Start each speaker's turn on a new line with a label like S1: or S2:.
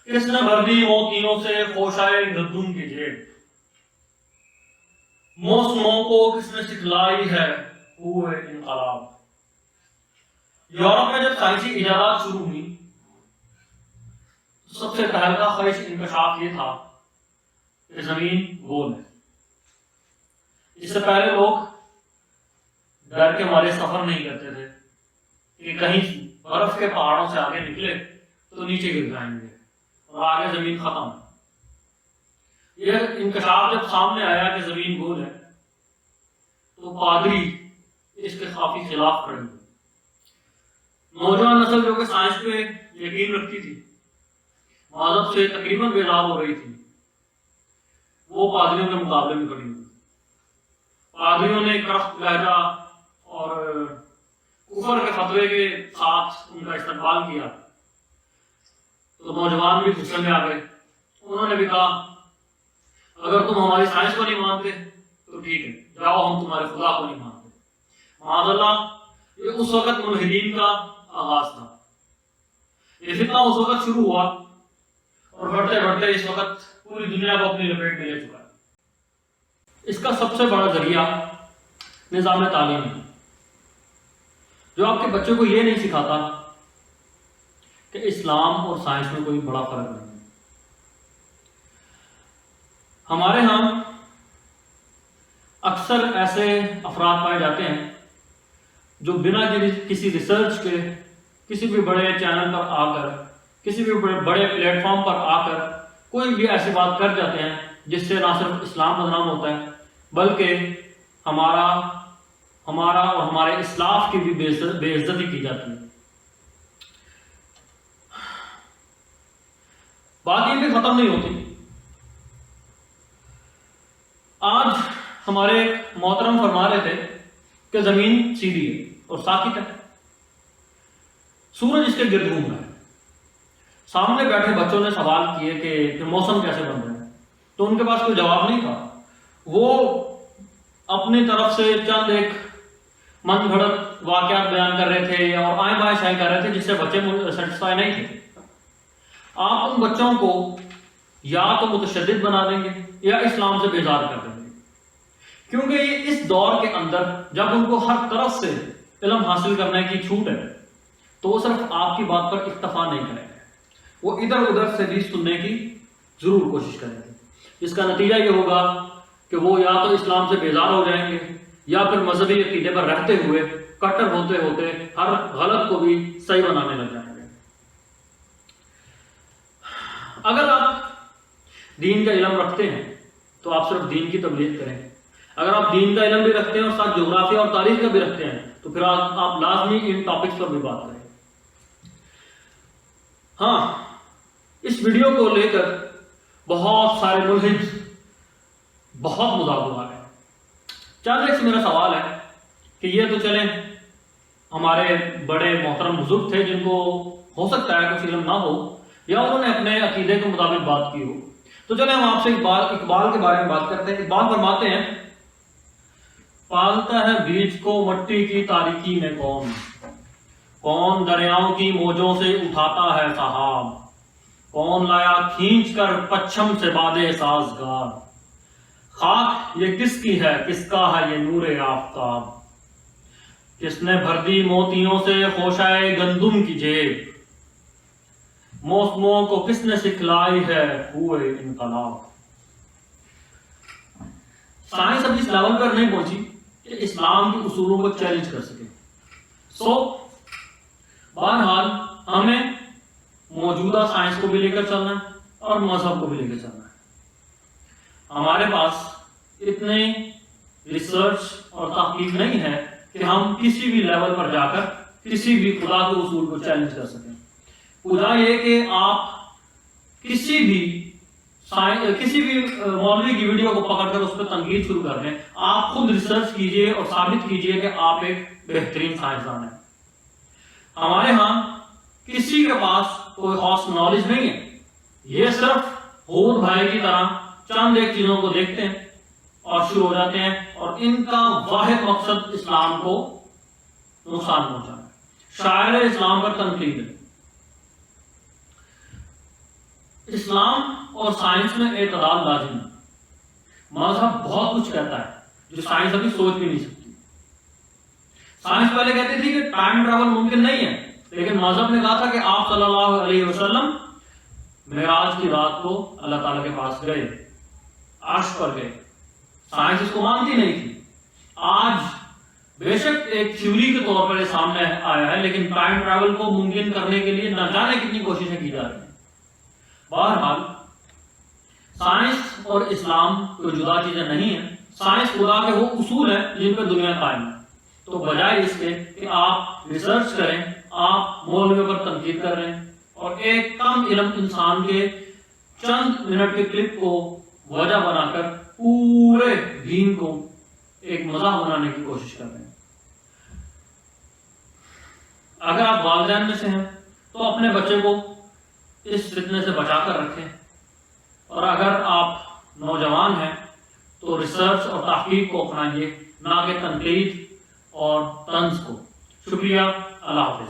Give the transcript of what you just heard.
S1: کس نے بھر دی موتیوں سے خوشائے گندم کی جیب، موسموں کو کس نے سکھلائی ہے ہوئے انقلاب۔ یورپ میں جب سائنسی ایجادات شروع ہوئی تو سب سے پہلا خواہش انکشاف یہ تھا کہ زمین گول ہے۔ اس سے پہلے لوگ ڈر کے مارے سفر نہیں کرتے تھے کہ کہیں برف کے پہاڑوں سے آگے نکلے تو نیچے گر جائیں گے اور آگے زمین ختم۔ یہ انکشاف جب سامنے آیا کہ زمین گول ہے تو پادری اس کے کافی خلاف کھڑے ہوئے۔ نوجوان نسل جو کہ سائنس پہ یقین رکھتی تھی، مذہب سے تقریباً بیزار ہو رہی تھی، وہ پادریوں کے مقابلے میں کھڑی ہوئی۔ پادریوں نے کرخت لہجہ اور کفر کے فتوے کے ساتھ ان کا استقبال کیا تو نوجوان بھی غصے میں آ گئے۔ انہوں نے بھی کہا اگر تم ہماری سائنس کو نہیں مانتے تو ٹھیک ہے، جاؤ، ہم تمہارے خدا کو نہیں مانتے۔ معاذ اللہ، یہ اس وقت ملحدین کا آغاز تھا۔ یہ فتنہ اس وقت شروع ہوا اور بڑھتے بڑھتے اس وقت پوری دنیا کو اپنی لپیٹ میں لے چکا ہے۔ اس کا سب سے بڑا ذریعہ نظام تعلیم ہے، جو آپ کے بچوں کو یہ نہیں سکھاتا کہ اسلام اور سائنس میں کوئی بڑا فرق نہیں ہے۔ ہمارے ہاں اکثر ایسے افراد پائے جاتے ہیں جو بنا کسی ریسرچ کے کسی بھی بڑے چینل پر آ کر، کسی بھی بڑے پلیٹ فارم پر آ کر کوئی بھی ایسی بات کر جاتے ہیں جس سے نہ صرف اسلام بدنام ہوتا ہے بلکہ ہمارا اور ہمارے اسلاف کی بھی بے عزتی کی جاتی ہے۔ بات یہ بھی ختم نہیں ہوتی۔ آج ہمارے محترم فرما رہے تھے کہ زمین سیدھی ہے اور ساکت ہے، سورج اس کے گرد گھوم رہا ہے۔ سامنے بیٹھے بچوں نے سوال کیے کہ موسم کیسے بن رہا ہے، تو ان کے پاس کوئی جواب نہیں تھا۔ وہ اپنی طرف سے چند ایک من گھڑت واقعات بیان کر رہے تھے اور آئیں بائیں شائیں کر رہے تھے جس سے بچے سیٹسفائی نہیں تھے۔ آپ ان بچوں کو یا تو متشدد بنا دیں گے یا اسلام سے بیزار کر دیں گے، کیونکہ یہ اس دور کے اندر جب ان کو ہر طرف سے علم حاصل کرنے کی چھوٹ ہے تو وہ صرف آپ کی بات پر اکتفا نہیں کریں گے، وہ ادھر ادھر سے بھی سننے کی ضرور کوشش کریں گے۔ اس کا نتیجہ یہ ہوگا کہ وہ یا تو اسلام سے بیزار ہو جائیں گے یا پھر مذہبی عقیدے پر رہتے ہوئے کٹر ہوتے ہوتے ہر غلط کو بھی صحیح بنانے لگ جائیں گے۔ اگر آپ دین کا علم رکھتے ہیں تو آپ صرف دین کی تبلیغ کریں۔ اگر آپ دین کا علم بھی رکھتے ہیں اور ساتھ جغرافیہ اور تاریخ کا بھی رکھتے ہیں تو پھر آپ لازمی ان ٹاپکس پر بھی بات کریں۔ ہاں، اس ویڈیو کو لے کر بہت سارے ملحد بہت مذاق اڑا رہے ہیں۔ چند ایک سے میرا سوال ہے کہ یہ تو چلیں ہمارے بڑے محترم بزرگ تھے جن کو ہو سکتا ہے کچھ علم نہ ہو یا انہوں نے اپنے عقیدے کے مطابق بات کی ہو، تو چلیں ہم آپ سے اقبال کے بارے میں بات کرتے ہیں۔ اقبال فرماتے ہیں، پالتا ہے بیج کو مٹی کی تاریکی میں کون دریاؤں کی موجوں سے اٹھاتا ہے سحاب، کون لایا کھینچ کر پچھم سے بادے سازگار، خاک یہ کس کی ہے، کس کا ہے یہ نور آفتاب، کس نے بھر دی موتیوں سے خوشائے گندم کی جیب، موسموں کو کس نے سکھلائی ہے ہوئے انقلاب۔ سائنس ابھی اس لیول پر نہیں پہنچی کہ اسلام کے اصولوں کو چیلنج کر سکے۔ بہرحال ہمیں موجودہ سائنس کو بھی لے کر چلنا ہے اور مذہب کو بھی لے کر چلنا ہے۔ ہمارے پاس اتنے ریسرچ اور تحقیق نہیں ہے کہ ہم کسی بھی لیول پر جا کر کسی بھی خدا کے اصول کو چیلنج کر سکیں۔ خدا یہ کہ آپ کسی بھی مولوی کی ویڈیو کو پکڑ کر اس پہ تنقید شروع کر دیں، آپ خود ریسرچ کیجئے اور ثابت کیجئے کہ آپ ایک بہترین سائنسدان ہیں۔ ہمارے ہاں کسی کے پاس کوئی خاص نالج نہیں ہے، یہ صرف حود بھائی کی طرح چند ایک چیزوں کو دیکھتے ہیں اور شروع ہو جاتے ہیں، اور ان کا واحد مقصد اسلام کو نقصان پہنچانا ہے، شاعر اسلام پر تنقید ہے۔ اسلام اور سائنس میں اعتدال لازم ہے. مذہب بہت کچھ کہتا ہے جو سائنس ابھی سوچ بھی نہیں سکتی. سائنس پہلے کہتی تھی کہ ٹائم ٹریول ممکن نہیں ہے، لیکن مذہب نے کہا تھا کہ آپ صلی اللہ علیہ وسلم معراج کی رات کو اللہ تعالیٰ کے پاس گئے، عرش پر گئے. سائنس اس کو مانتی نہیں تھی. آج بے شک ایک تھیوری کے طور پر یہ سامنے آیا ہے، لیکن ٹائم ٹریول کو ممکن کرنے کے لیے نہ جانے کتنی کوششیں کی جا رہی ہیں. بہرحال سائنس اور اسلام کوئی جدا چیزیں نہیں ہیں. سائنس خدا کے وہ اصول ہیں جن پہ دنیا قائم ہے. تو بجائے اس کے کہ آپ ریسرچ کریں، آپ مولویوں پر تنقید کر رہے ہیں اور ایک کم علم انسان کے چند منٹ کے کلپ کو وجہ بنا کر پورے دین کو ایک مزاح بنانے کی کوشش کر رہے ہیں. اگر آپ والدین میں سے ہیں تو اپنے بچے کو اس فتنے سے بچا کر رکھیں، اور اگر آپ نوجوان ہیں تو ریسرچ اور تحقیق کو اپنائیے، نہ کہ تنقید اور طنز کو. شکریہ. اللہ حافظ.